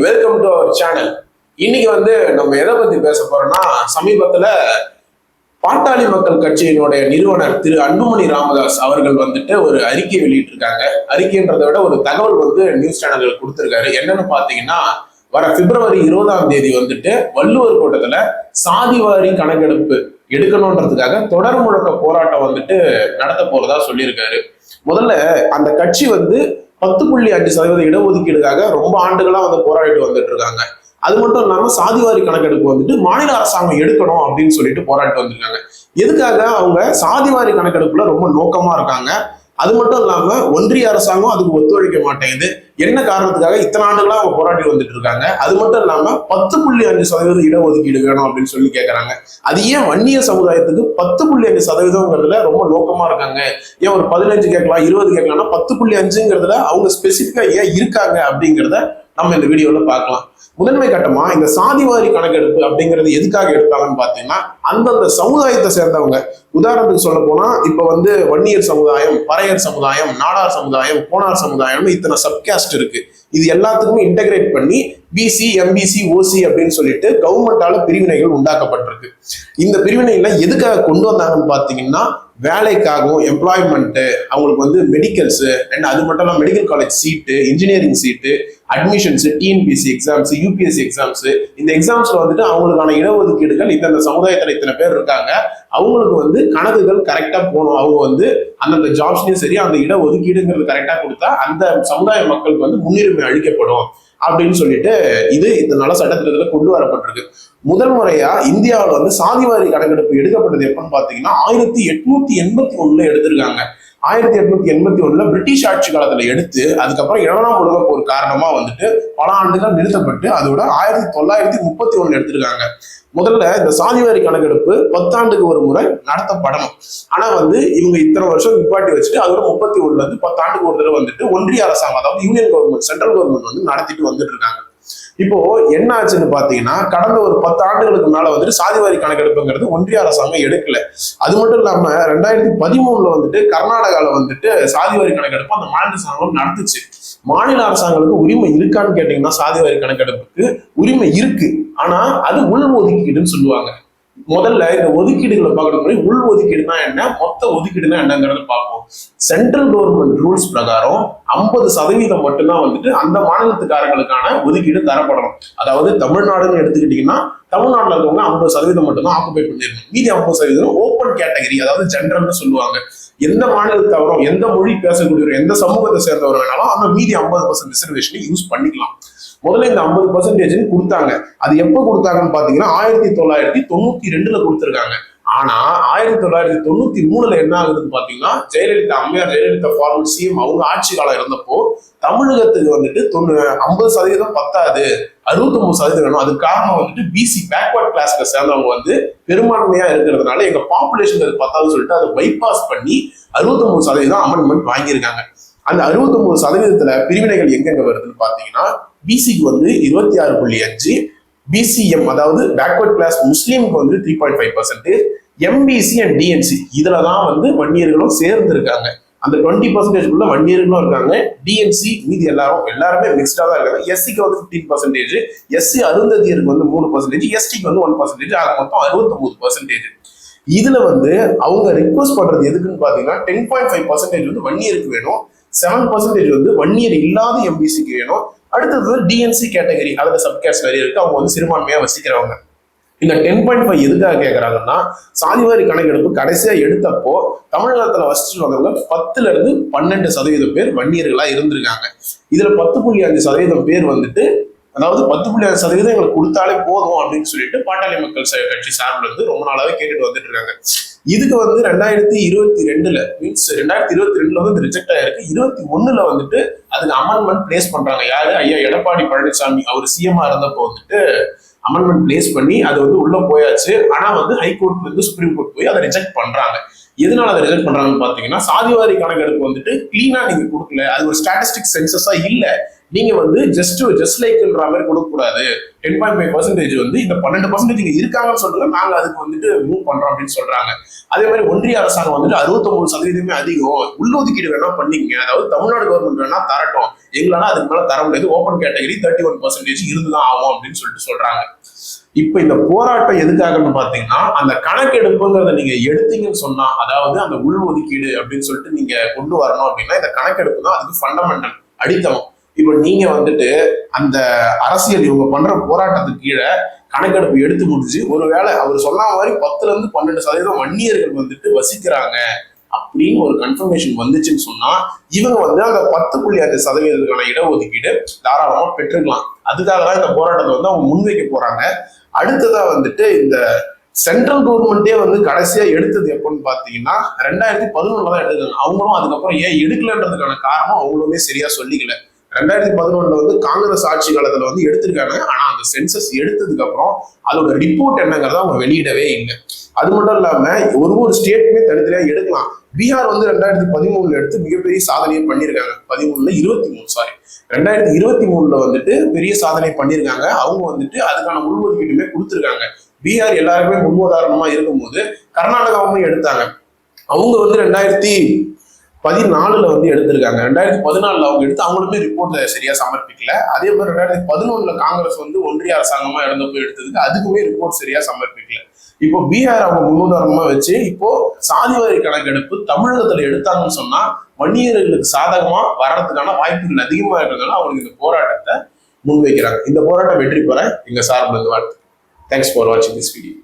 Welcome to our channel. இன்னைக்கு நம்ம எதை பத்தி பேச போறோம்னா, சமீபத்துல பாட்டாளி மக்கள் கட்சியினுடைய நிறுவனர் திரு அன்புமணி ராமதாஸ் அவர்கள் ஒரு அறிக்கை வெளியிட்டிருக்காங்க. அறிக்கைன்றதை விட ஒரு தகவல் நியூஸ் சேனல்கள் கொடுத்திருக்காரு. என்னன்னு பாத்தீங்கன்னா, வர பிப்ரவரி 20ஆம் தேதி வள்ளுவர் கோட்டத்துல சாதிவாரி கணக்கெடுப்பு எடுக்கணும்ன்றதுக்காக தொடர் முழக்க போராட்டம் நடத்த போறதா சொல்லியிருக்காரு. முதல்ல அந்த கட்சி 10.5% இடஒதுக்கீடுக்காக ரொம்ப ஆண்டுகளா போராடிட்டு வந்துட்டு இருக்காங்க. அது மட்டும் இல்லாம சாதிவாரி கணக்கெடுப்பு மாநில அரசாங்கம் எடுக்கணும் அப்படின்னு சொல்லிட்டு போராடிட்டு வந்திருக்காங்க. எதுக்காக அவங்க சாதிவாரி கணக்கெடுப்புல ரொம்ப நோக்கமா இருக்காங்க. அது மட்டும் இல்லாம ஒன்றிய அரசாங்கம் அதுக்கு ஒத்துழைக்க மாட்டேங்குது. என்ன காரணத்துக்காக இத்தனை ஆண்டுகளா அவங்க போராடி வந்துட்டு இருக்காங்க. அது மட்டும் இல்லாம 10.5% இடஒதுக்கீடு வேணும் அப்படின்னு சொல்லி கேட்கறாங்க. அது ஏன் வன்னிய சமுதாயத்துக்கு 10.5%ங்கிறதுல ரொம்ப நோக்கமா இருக்காங்க? ஏன் ஒரு 15 கேட்கலாம், 20 கேட்கலாம்னா 10.5ங்கிறதுல அவங்க ஸ்பெசிபிக்கா ஏன் இருக்காங்க அப்படிங்கிறத நம்ம இந்த வீடியோல பார்க்கலாம். முதன்மை கட்டமா இந்த சாதிவாரி கணக்கெடுப்பு அப்படிங்கிறது எதுக்காக எடுத்தாங்கன்னு பாத்தீங்கன்னா, அந்தந்த சமுதாயத்தை சேர்ந்தவங்க, உதாரணத்துக்கு சொல்ல போனா இப்ப வன்னியர் சமுதாயம், பறையர் சமுதாயம், நாடார் சமுதாயம், கோனார் சமுதாயம், இத்தனை சப்காஸ்ட் இருக்கு. இது எல்லாத்துக்குமே இன்டகிரேட் பண்ணி பிசி, எம்பிசி, ஓசி அப்படின்னு சொல்லிட்டு கவர்மெண்டால பிரிவினைகள் உண்டாக்கப்பட்டிருக்கு. இந்த பிரிவினைகளை எதுக்காக கொண்டு வந்தாங்கன்னு பாத்தீங்கன்னா, வேலைக்காகவும், எம்ப்ளாய்மெண்ட், அவங்களுக்கு மெடிக்கல்ஸ் அண்ட் அது மட்டும் இல்லாம medical college seat, engineering seat, admissions, TNPSC exams, UPSC exams, இந்த எக்ஸாம்ஸ்ல அவங்களுக்கான இடஒதுக்கீடுகள் இந்த சமுதாயத்துல இத்தனை பேர் இருக்காங்க, அவங்களுக்கு கணக்குகள் கரெக்டா போகணும். அவங்க அந்தந்த ஜாப்ஸ்லயும் சரி அந்த இடஒதுக்கீடுங்கிறது கரெக்டா கொடுத்தா அந்த சமுதாய மக்களுக்கு முன்னுரிமை அளிக்கப்படும் அப்படின்னு சொல்லிட்டு இந்த நல சட்டத்திட்டத்துல கொண்டு வரப்பட்டிருக்கு. முதல் முறையா இந்தியாவில் சாதிவாரி கணக்கெடுப்பு எடுக்கப்பட்டது எப்பன்னு பாத்தீங்கன்னா 1881 எடுத்திருக்காங்க. 1881 பிரிட்டிஷ் ஆட்சி காலத்துல எடுத்து அதுக்கப்புறம் 7ஆம் உலகப் போர் காரணமா பல ஆண்டுகள் நிறுத்தப்பட்டு அதோட 1931 எடுத்திருக்காங்க. முதல்ல இந்த சாதிவாரி கணக்கெடுப்பு 10 ஆண்டுக்கு ஒரு முறை நடத்தப்படணும். ஆனா இவங்க இத்தனை வருஷம் நிப்பாட்டி வச்சுட்டு அதோட 31 10 ஆண்டுக்கு ஒரு தடவை ஒன்றிய அரசாங்கம், அதாவது யூனியன் கவர்மெண்ட், சென்ட்ரல் கவர்மெண்ட் நடத்திட்டு வந்துட்டு இருக்காங்க. இப்போ என்ன ஆச்சுன்னு பாத்தீங்கன்னா, கடந்த ஒரு 10 ஆண்டுகளுக்கு மேல சாதிவாரி கணக்கெடுப்புங்கிறது ஒன்றிய அரசாங்கம் எடுக்கல. அது மட்டும் இல்லாம 2013 கர்நாடகால சாதிவாரி கணக்கெடுப்பு அந்த மாநில அரசாங்கம் நடந்துச்சு. மாநில அரசாங்கங்களுக்கு உரிமை இருக்கான்னு கேட்டீங்கன்னா, சாதிவாரி கணக்கெடுப்புக்கு உரிமை இருக்கு. ஆனா அது உள் ஒதுக்கீடுன்னு சொல்லுவாங்க. முதல்ல இந்த ஒதுக்கீடுகளை பார்க்கறது உள் ஒதுக்கீடுனா என்ன, மொத்த ஒதுக்கீடுனா என்னங்கிறத பார்ப்போம். சென்ட்ரல் கவர்மெண்ட் ரூல்ஸ் பிரகாரம் 50% மட்டும்தான் அந்த மாநிலத்துக்காரங்களுக்கான ஒதுக்கீடு தரப்படணும். அதாவது தமிழ்நாடுன்னு எடுத்துக்கிட்டீங்கன்னா, தமிழ்நாட்டில் இருக்கவங்க 50% மட்டும்தான் ஆக்குபை பண்ணிருக்கணும். மீதி 50% ஓப்பன் கேட்டகரி, அதாவது ஜென்ரல்னு சொல்லுவாங்க. எந்த மாநிலத்தவரும், எந்த மொழி பேசக்கூடியவர், எந்த சமூகத்தை சேர்ந்தவர் வேணாலும் அந்த மீதி 50% ரிசர்வேஷனை யூஸ் பண்ணிக்கலாம். முதல்ல இந்த 50% கொடுத்தாங்க. அது எப்ப கொடுத்தாங்கன்னு பாத்தீங்கன்னா 1992 கொடுத்திருக்காங்க. ஆனா 1993 என்ன ஆகுதுன்னு பாத்தீங்கன்னா, அம்மையார் ஜெயலலிதா ஃபார்மர் சிஎம் அவங்க ஆட்சி காலம் இருந்தப்போ தமிழகத்துக்கு 50% பத்தாது, 69% வேணும். அதுக்கு காரணம் பிசி, பேக்வர்ட் கிளாஸ்ல சேர்ந்தவங்க பெரும்பான்மையா இருக்கிறதுனால எங்க பாப்புலேஷன் அது பத்தாதுன்னு சொல்லிட்டு அதை பைபாஸ் பண்ணி 69% அமெண்ட்மெண்ட் வாங்கியிருக்காங்க. அந்த 69% பிரிவினைகள் எங்கெங்க வருதுன்னு பாத்தீங்கன்னா, பிசிக்கு 26.5%, பிசிஎம் அதாவது பேக்வர்ட் கிளாஸ் முஸ்லீமுக்கு 3.5%, எம்பிசி அண்ட் டிஎன்சி இதுலதான் வன்னியர்களும் சேர்ந்து இருக்காங்க. அந்த 20% வன்னியர்களும் இருக்காங்க. டிஎன்சி மீதி எல்லாருமே மிக்ஸ்டா தான் இருக்காங்க. எஸ்சிக்கு 15%, எஸ்சி அருந்ததியருக்கு 3%, எஸ்டிக்கு 1%, ஆக மொத்தம் 69%. இதுல அவங்க ரிக்வஸ்ட் பண்றது எதுக்குன்னு பாத்தீங்கன்னா, 10.5% வன்னியருக்கு வேணும், 7% வன்னியர் இல்லாத எம்பிசிக்கு வேணும். அடுத்தது டிஎன்சி கேட்டகரி, அதுல சப்கேஸ்ட் நிறைய இருக்கு, அவங்க சிறுபான்மையா வசிக்கிறவங்க. இந்த 10.5 எதுக்காக கேட்கறாங்கன்னா, சாதிவாரி கணக்கெடுப்பு கடைசியா எடுத்தப்போ தமிழகத்துல வசிச்சுட்டு வந்தவங்க 10% பேர் வன்னியர்களா இருந்திருக்காங்க. இதுல 10.5% பேர் அதாவது 10.5% எங்களுக்கு கொடுத்தாலே போதும் அப்படின்னு சொல்லிட்டு பாட்டாளி மக்கள் கட்சி சார்பில் ரொம்ப நாளாவே கேட்டுட்டு வந்துட்டு இருக்காங்க. இதுக்கு 2022 மீன்ஸ் 2022 ரிஜெக்ட் ஆயிருக்கு. 21 அதுக்கு அமெண்ட்மெண்ட் பிளேஸ் பண்றாங்க. யாரு? ஐயா எடப்பாடி பழனிசாமி அவர் சிஎம்ஆ இருந்தப்போ அமெண்ட்மெண்ட் பிளேஸ் பண்ணி அது உள்ள போயாச்சு. ஆனா ஹைகோர்ட்ல சுப்ரீம் கோர்ட் போய் அதை ரிஜெக்ட் பண்றாங்க. எதனால அதை ரிஜெக்ட் பண்றாங்கன்னு பாத்தீங்கன்னா, சாதிவாரி கணக்கெடுப்பு வந்துட்டு கிளீனா நீங்க கொடுக்கல, அது ஒரு ஸ்டாட்டிஸ்டிக் சென்சஸா இல்ல, நீங்க வந்து ஜஸ்ட் லைக்ன்ற மாதிரி கொடுக்க கூடாது. 10.5% வந்து இந்த 12% இங்க இருக்காங்கன்னு சொல்லுங்க, நாங்க அதுக்கு வந்துட்டு மூவ் பண்றோம் அப்படின்னு சொல்றாங்க. அதே மாதிரி ஒன்றிய அரசாங்கம் வந்துட்டு 69% அதிகம், உள்ளொதுக்கீடு வேணா பண்ணிக்கங்க, அதாவது தமிழ்நாடு கவர்மெண்ட் வேணா தரட்டும், எங்களால அதுக்கு மேல தர முடியாது, ஓப்பன் கேட்டகரி 31% இருந்துதான் ஆகும் அப்படின்னு சொல்றாங்க. இப்ப இந்த போராட்டம் எதுக்காகன்னு பாத்தீங்கன்னா, அந்த கணக்கெடுப்புங்கிறத நீங்க எடுத்தீங்கன்னு சொன்னா, அதாவது அந்த உள்ஒதுக்கீடு அப்படின்னு சொல்லிட்டு நீங்க கொண்டு வரணும் அப்படின்னா, இந்த கணக்கெடுப்பு தான் அதுக்கு ஃபண்டமெண்டல் அடித்தளம். இப்ப நீங்க வந்துட்டு அந்த அரசியல் இவங்க பண்ற போராட்டத்துக்கு கீழே கணக்கெடுப்பு எடுத்து முடிஞ்சு, ஒருவேளை அவர் சொன்ன மாதிரி 10% வன்னியர்கள் வந்துட்டு வசிக்கிறாங்க அப்படின்னு ஒரு கன்ஃபர்மேஷன் வந்துச்சுன்னு சொன்னா, இவங்க வந்து அந்த 10.5% இடஒதுக்கீடு தாராளமா பெற்றுக்கலாம். அதுக்காக தான் இந்த போராட்டத்தை வந்து அவங்க முன்வைக்க போறாங்க. அடுத்ததா வந்துட்டு இந்த சென்ட்ரல் கவர்மெண்டே வந்து கடைசியா எடுத்தது எப்பன்னு பாத்தீங்கன்னா 2011 தான் எடுத்தாங்க. அவங்களும் அதுக்கப்புறம் ஏன் எடுக்கலன்றதுக்கான காரணம் அவங்களுமே சரியா சொல்லிக்கல. 2011 வந்து காங்கிரஸ் ஆட்சி காலத்துல வந்து எடுத்திருக்காங்க. ஆனா அந்த சென்சஸ் எடுத்ததுக்கு அப்புறம் அதோட ரிப்போர்ட் என்னங்கிறத அவங்க வெளியிடவே இல்லை. அது மட்டும் இல்லாம ஒரு ஸ்டேட்டுமே தனித்தனியா எடுக்கலாம். பீகார் வந்து 2013 எடுத்து மிகப்பெரிய சாதனையை பண்ணியிருக்காங்க. 2023 வந்துட்டு பெரிய சாதனை பண்ணியிருக்காங்க. அவங்க வந்துட்டு அதுக்கான உள்ஒதுக்கீடுமே கொடுத்துருக்காங்க. பீகார் எல்லாருமே முன்னுதாரணமா இருக்கும்போது கர்நாடகாவும் எடுத்தாங்க. அவங்க வந்து 2014 வந்து எடுத்திருக்காங்க. 2014 அவங்க எடுத்து அவங்களுமே ரிப்போர்ட் சரியா சமர்ப்பிக்கல. அதே மாதிரி 2011 காங்கிரஸ் வந்து ஒன்றிய அரசாங்கமா இருந்தப்போ எடுத்ததுக்கு அதுக்குமே ரிப்போர்ட் சரியா சமர்ப்பிக்கல. இப்போ பீகார் அவங்க முன்னுதாரணமா வச்சு இப்போ சாதிவாரி கணக்கெடுப்பு தமிழகத்துல எடுத்தாங்கன்னு சொன்னா வன்னியர்களுக்கு சாதகமா வர்றதுக்கான வாய்ப்புகள் அதிகமா இருக்கிறதுனால அவங்களுக்கு இந்த போராட்டத்தை முன்வைக்கிறாங்க. இந்த போராட்டம் வெற்றி பெற எங்க சார்பில் இருந்து வாழ்த்து. தேங்க்ஸ் ஃபார் வாட்சிங் திஸ் வீடியோ.